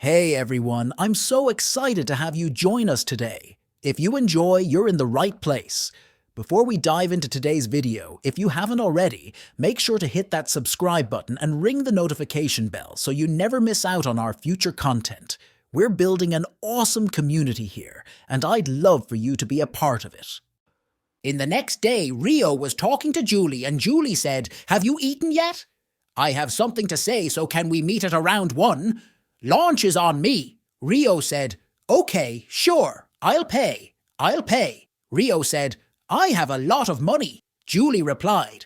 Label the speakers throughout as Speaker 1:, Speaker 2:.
Speaker 1: Hey everyone, I'm so excited to have you join us today. If you enjoy, you're in the right place. Before we dive into today's video, if you haven't already, make sure to hit that subscribe button and ring the notification bell so you never miss out on our future content. We're building an awesome community here, and I'd love for you to be a part of it. In the next day, Rio was talking to Julie and Julie said, "Have you eaten yet?" "I have something to say, so can we meet at around 1? "Launch is on me." Rio said, "Okay, sure, I'll pay. Rio said, "I have a lot of money." Julie replied,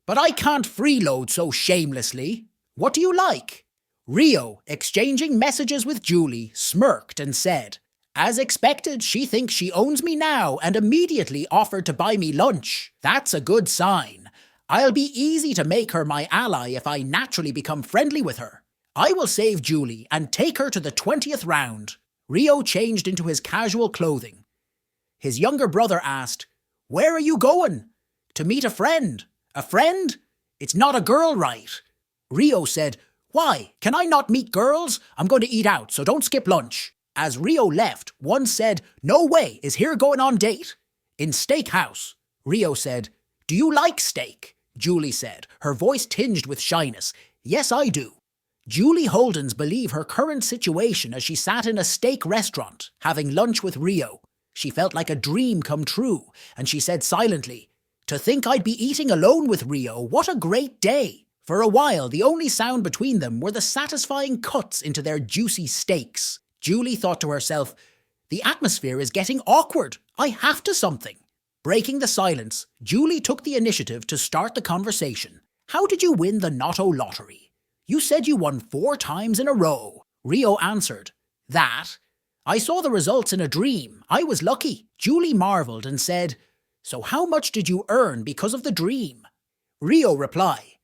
Speaker 1: "But I can't freeload so shamelessly. What do you like?" Rio, exchanging messages with Julie, smirked and said, "As expected, she thinks she owns me now and immediately offered to buy me lunch. That's a good sign. I'll be easy to make her my ally if I naturally become friendly with her. I will save Julie and take her to the 20th round." Rio changed into his casual clothing. His younger brother asked, "Where are you going?" "To meet a friend." "A friend? It's not a girl, right?" Rio said, "Why? Can I not meet girls? I'm going to eat out, so don't skip lunch." As Rio left, one said, "No way, is here going on date?" "In steakhouse." Rio said, "Do you like steak?" Julie said, her voice tinged with shyness, "Yes, I do." Julie Holdens believed her current situation as she sat in a steak restaurant, having lunch with Rio. She felt like a dream come true, and she said silently, "To think I'd be eating alone with Rio, what a great day." For a while, the only sound between them were the satisfying cuts into their juicy steaks. Julie thought to herself, "The atmosphere is getting awkward. I have to something." Breaking the silence, Julie took the initiative to start the conversation. "How did you win the Notto lottery?" "You said you won 4 times in a row." Rio answered, "That? I saw the results in a dream. I was lucky." Julie marveled and said, "So how much did you earn because of the dream?" Rio replied,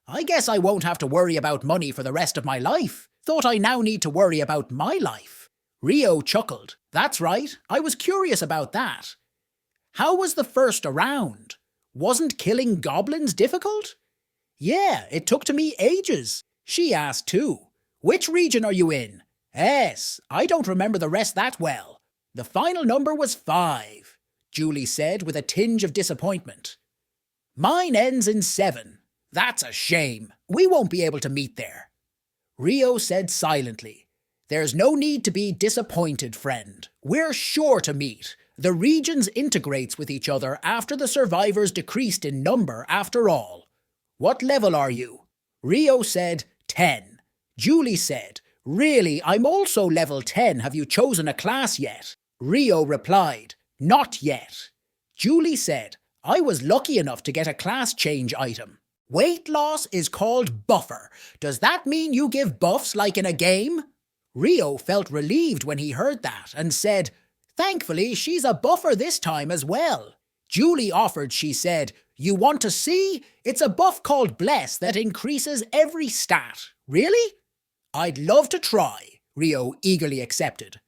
Speaker 1: "I guess I won't have to worry about money for the rest of my life. Thought I now need to worry about my life." Rio chuckled. "That's right, I was curious about that. How was the first round? Wasn't killing goblins difficult?" "Yeah, it took to me ages." She asked too, "Which region are you in?" "Yes, I don't remember the rest that well." "The final number was 5, Julie said with a tinge of disappointment. "Mine ends in 7. "That's a shame. We won't be able to meet there." Rio said silently, "There's no need to be disappointed, friend. We're sure to meet. The regions integrates with each other after the survivors decreased in number after all." "What level are you?" Rio said 10. Julie said, "Really, I'm also level 10. Have you chosen a class yet?" Rio replied, "Not yet." Julie said, "I was lucky enough to get a class change item. Weight loss is called buffer. Does that mean you give buffs like in a game?" Rio felt relieved when he heard that and said, "Thankfully, she's a buffer this time as well." Julie offered, she said, "You want to see? It's a buff called Bless that increases every stat." "Really?" "I'd love to try," Rio eagerly accepted.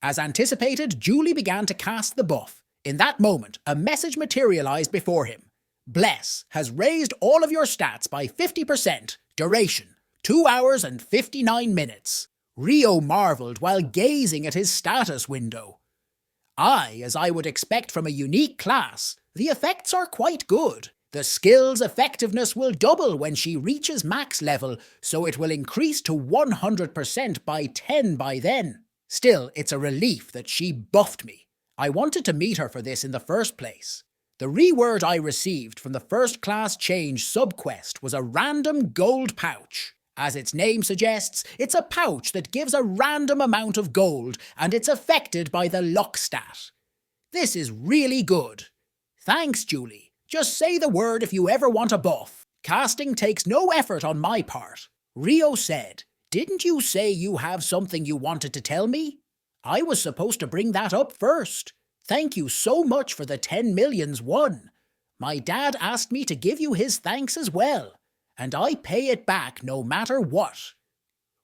Speaker 1: As anticipated, Julie began to cast the buff. In that moment, a message materialized before him. "Bless has raised all of your stats by 50%. Duration, 2 hours and 59 minutes. Rio marveled while gazing at his status window. As I would expect from a unique class, the effects are quite good. The skill's effectiveness will double when she reaches max level, so it will increase to 100% by 10 by then. Still, it's a relief that she buffed me. I wanted to meet her for this in the first place. The reward I received from the first class change subquest was a random gold pouch. As its name suggests, it's a pouch that gives a random amount of gold, and it's affected by the luck stat. This is really good. Thanks, Julie. Just say the word if you ever want a buff. Casting takes no effort on my part." Rio said, "Didn't you say you have something you wanted to tell me?" "I was supposed to bring that up first. Thank you so much for the 10 millions won. My dad asked me to give you his thanks as well, and I pay it back no matter what."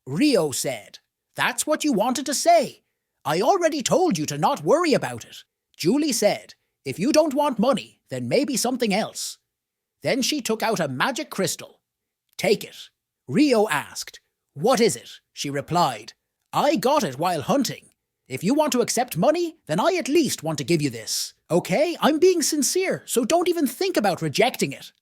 Speaker 1: Rio said, "That's what you wanted to say. I already told you to not worry about it." Julie said, "If you don't want money, then maybe something else." Then she took out a magic crystal. "Take it." Rio asked, "What is it?" She replied, I got it while hunting. If you want to accept money, then I at least want to give you this. Okay, I'm being sincere, so don't even think about rejecting it.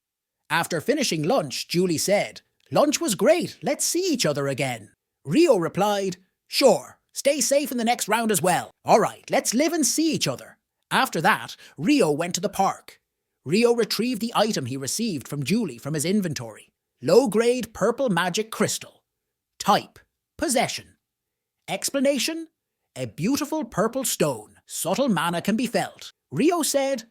Speaker 1: After finishing lunch, Julie said, "Lunch was great, let's see each other again." Rio replied, "Sure, stay safe in the next round as well. Alright, let's live and see each other." After that, Rio went to the park. Rio retrieved the item he received from Julie from his inventory. Low-grade purple magic crystal. Type: possession. Explanation: a beautiful purple stone. Subtle mana can be felt. Rio said,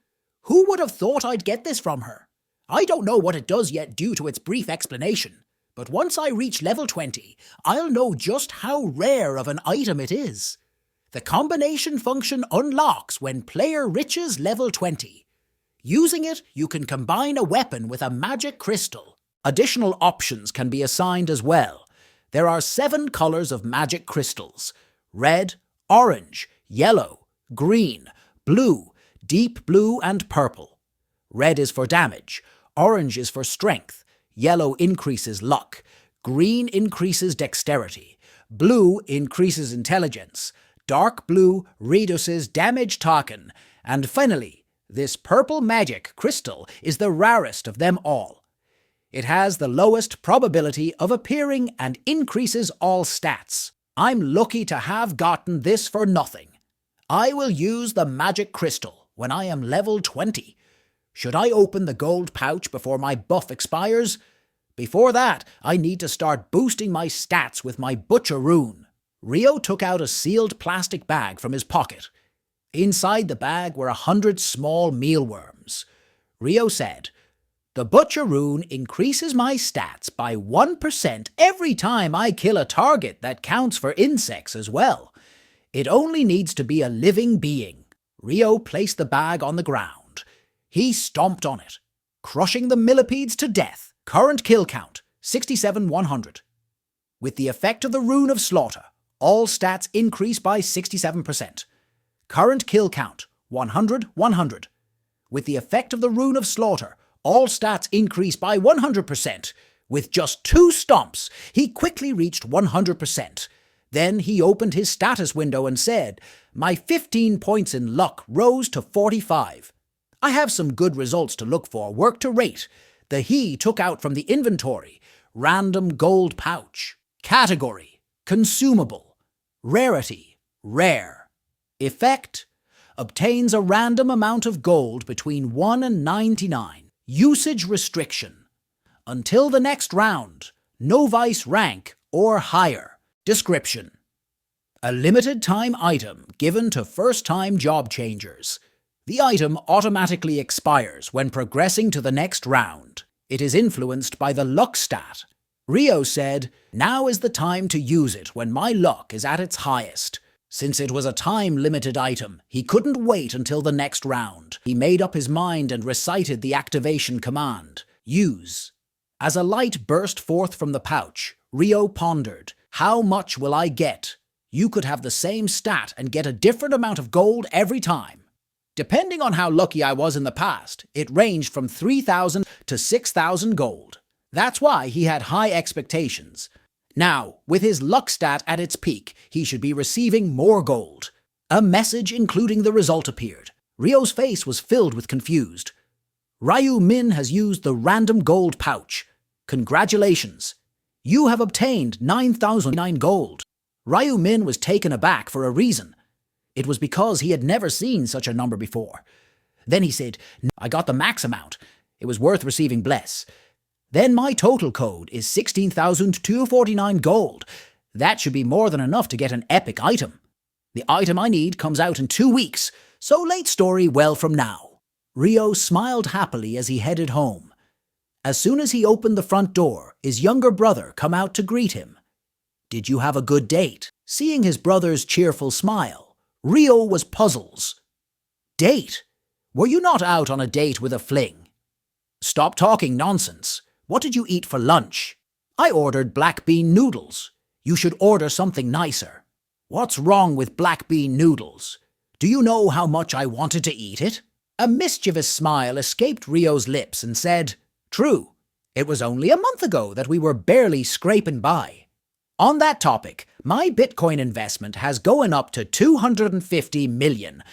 Speaker 1: "Who would have thought I'd get this from her? I don't know what it does yet due to its brief explanation, but once I reach level 20, I'll know just how rare of an item it is. The combination function unlocks when player reaches level 20. Using it, you can combine a weapon with a magic crystal. Additional options can be assigned as well. There are 7 colors of magic crystals: red, orange, yellow, green, blue, deep blue, and purple. Red is for damage, orange is for strength, yellow increases luck, green increases dexterity, blue increases intelligence, dark blue reduces damage token, and finally, this purple magic crystal is the rarest of them all. It has the lowest probability of appearing and increases all stats. I'm lucky to have gotten this for nothing. I will use the magic crystal when I am level 20. Should I open the gold pouch before my buff expires? Before that, I need to start boosting my stats with my butcher rune." Rio took out a sealed plastic bag from his pocket. Inside the bag were 100 small mealworms. Rio said, "The butcher rune increases my stats by 1% every time I kill a target that counts for insects as well. It only needs to be a living being." Rio placed the bag on the ground. He stomped on it, crushing the millipedes to death. Current kill count, 67,100. With the effect of the Rune of Slaughter, all stats increase by 67%. Current kill count, 100, 100. With the effect of the Rune of Slaughter, all stats increase by 100%. With just 2 stomps, he quickly reached 100%. Then he opened his status window and said, "My 15 points in luck rose to 45. I have some good results to look for. Work to rate." He took out from the inventory, random gold pouch. Category: consumable. Rarity: rare. Effect: obtains a random amount of gold between 1 and 99. Usage restriction: until the next round, novice rank or higher. Description: a limited time item given to first-time job changers. The item automatically expires when progressing to the next round. It is influenced by the luck stat. Rio said, "Now is the time to use it when my luck is at its highest." Since it was a time-limited item, he couldn't wait until the next round. He made up his mind and recited the activation command. Use. As a light burst forth from the pouch, Rio pondered, "How much will I get?" You could have the same stat and get a different amount of gold every time. Depending on how lucky I was in the past, it ranged from 3,000 to 6,000 gold. That's why he had high expectations. Now, with his luck stat at its peak, he should be receiving more gold. A message including the result appeared. Rio's face was filled with confused. "Ryu Min has used the random gold pouch. Congratulations. You have obtained 9,009 gold." Ryu Min was taken aback for a reason. It was because he had never seen such a number before. Then he said, "I got the max amount. It was worth receiving bless. Then my total code is 16,249 gold. That should be more than enough to get an epic item. The item I need comes out in 2 weeks, so late story well from now." Rio smiled happily as he headed home. As soon as he opened the front door, his younger brother come out to greet him. "Did you have a good date?" Seeing his brother's cheerful smile, Rio was puzzled. "Date? Were you not out on a date with a fling?" "Stop talking nonsense. What did you eat for lunch?" "I ordered black bean noodles. You should order something nicer." "What's wrong with black bean noodles? Do you know how much I wanted to eat it?" A mischievous smile escaped Rio's lips and said, "True. It was only a month ago that we were barely scraping by." On that topic, my Bitcoin investment has gone up to 250 million.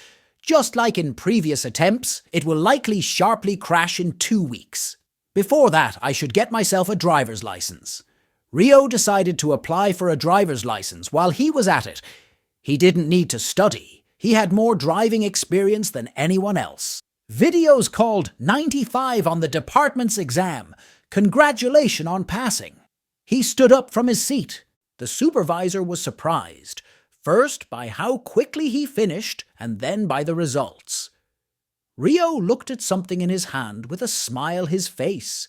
Speaker 1: Just like in previous attempts, it will likely sharply crash in 2 weeks. Before that, I should get myself a driver's license. Ryo decided to apply for a driver's license while he was at it. He didn't need to study. He had more driving experience than anyone else. Videos called 95 on the department's exam. Congratulations on passing. He stood up from his seat. The supervisor was surprised, first by how quickly he finished and then by the results. Ryo looked at something in his hand with a smile his face.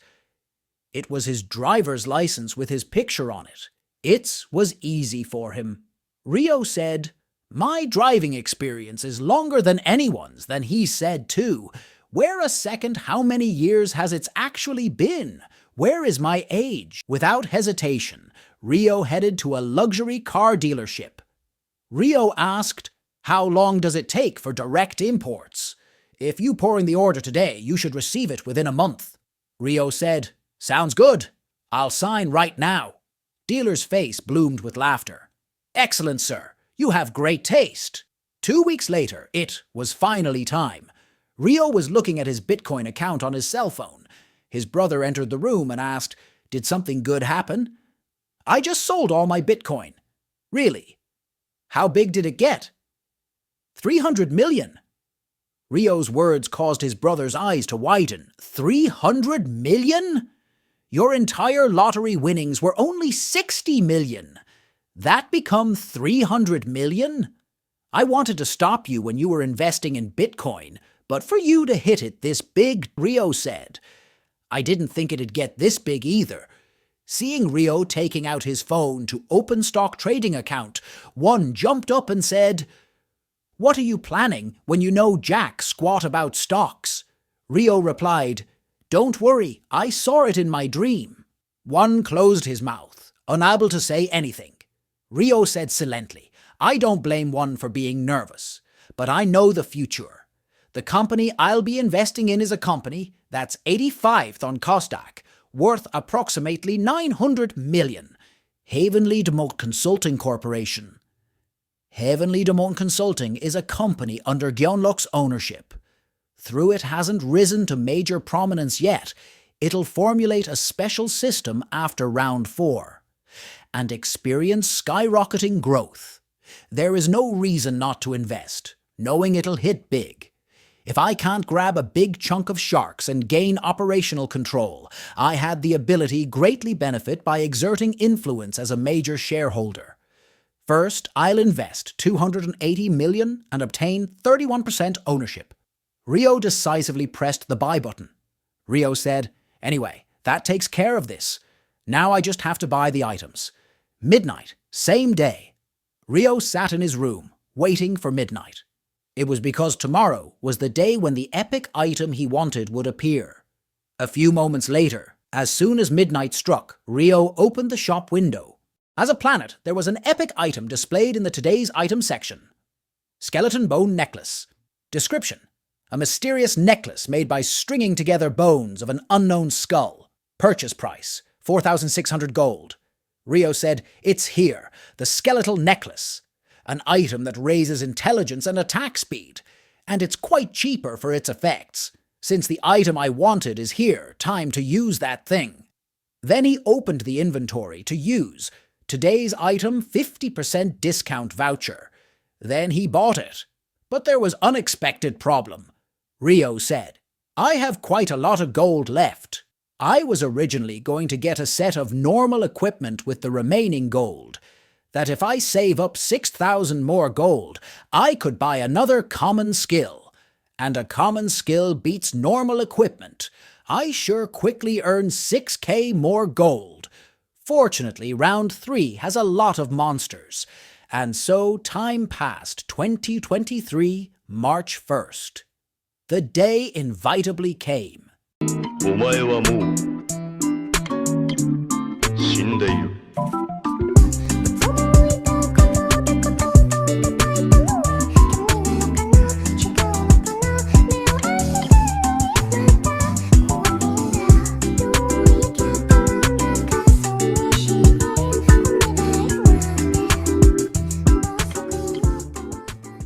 Speaker 1: It was his driver's license with his picture on it. It was easy for him. Ryo said, "My driving experience is longer than anyone's." Then he said too, "Wait a second, how many years has it actually been? Where is my age?" Without hesitation, Ryo headed to a luxury car dealership. Ryo asked, "How long does it take for direct imports? If you pour in the order today, you should receive it within a month." Ryo said, "Sounds good. I'll sign right now." Dealer's face bloomed with laughter. "Excellent, sir. You have great taste." 2 weeks later, it was finally time. Ryo was looking at his Bitcoin account on his cell phone. His brother entered the room and asked, "Did something good happen?" "I just sold all my Bitcoin." "Really? How big did it get?" 300 million. Ryo's words caused his brother's eyes to widen. 300 million? Your entire lottery winnings were only 60 million. That become 300 million? I wanted to stop you when you were investing in Bitcoin, but for you to hit it this big, Ryo said. I didn't think it'd get this big either. Seeing Ryo taking out his phone to open stock trading account, one jumped up and said, "What are you planning when you know jack squat about stocks?" Ryo replied, "Don't worry, I saw it in my dream." One closed his mouth, unable to say anything. Ryo said silently, "I don't blame one for being nervous, but I know the future. The company I'll be investing in is a company that's 85th on Kosdaq, worth approximately 900 million. Heavenly Demont Consulting Corporation. Heavenly Demont Consulting is a company under Gyeonlok's ownership. Through it hasn't risen to major prominence yet, it'll formulate a special system after round 4 and experience skyrocketing growth. There is no reason not to invest, knowing it'll hit big. If I can't grab a big chunk of sharks and gain operational control, I had the ability greatly benefit by exerting influence as a major shareholder. First, I'll invest 280 million and obtain 31% ownership." Ryo decisively pressed the buy button. Ryo said, "Anyway, that takes care of this. Now I just have to buy the items." Midnight, same day. Ryo sat in his room, waiting for midnight. It was because tomorrow was the day when the epic item he wanted would appear. A few moments later, as soon as midnight struck, Ryo opened the shop window. As a planet, there was an epic item displayed in the Today's Item section. Skeleton Bone Necklace. Description: a mysterious necklace made by stringing together bones of an unknown skull. Purchase price: 4,600 gold. Ryo said, "It's here, the skeletal necklace. An item that raises intelligence and attack speed, and it's quite cheaper for its effects. Since the item I wanted is here, time to use that thing." Then he opened the inventory to use Today's Item 50% discount voucher. Then he bought it. But there was unexpected problem. Ryo said, "I have quite a lot of gold left. I was originally going to get a set of normal equipment with the remaining gold, that if I save up 6,000 more gold, I could buy another common skill. And a common skill beats normal equipment. I sure quickly earned 6k more gold. Fortunately, round 3 has a lot of monsters. And so time passed 2023, March 1st. The day inevitably came.
Speaker 2: お前はもう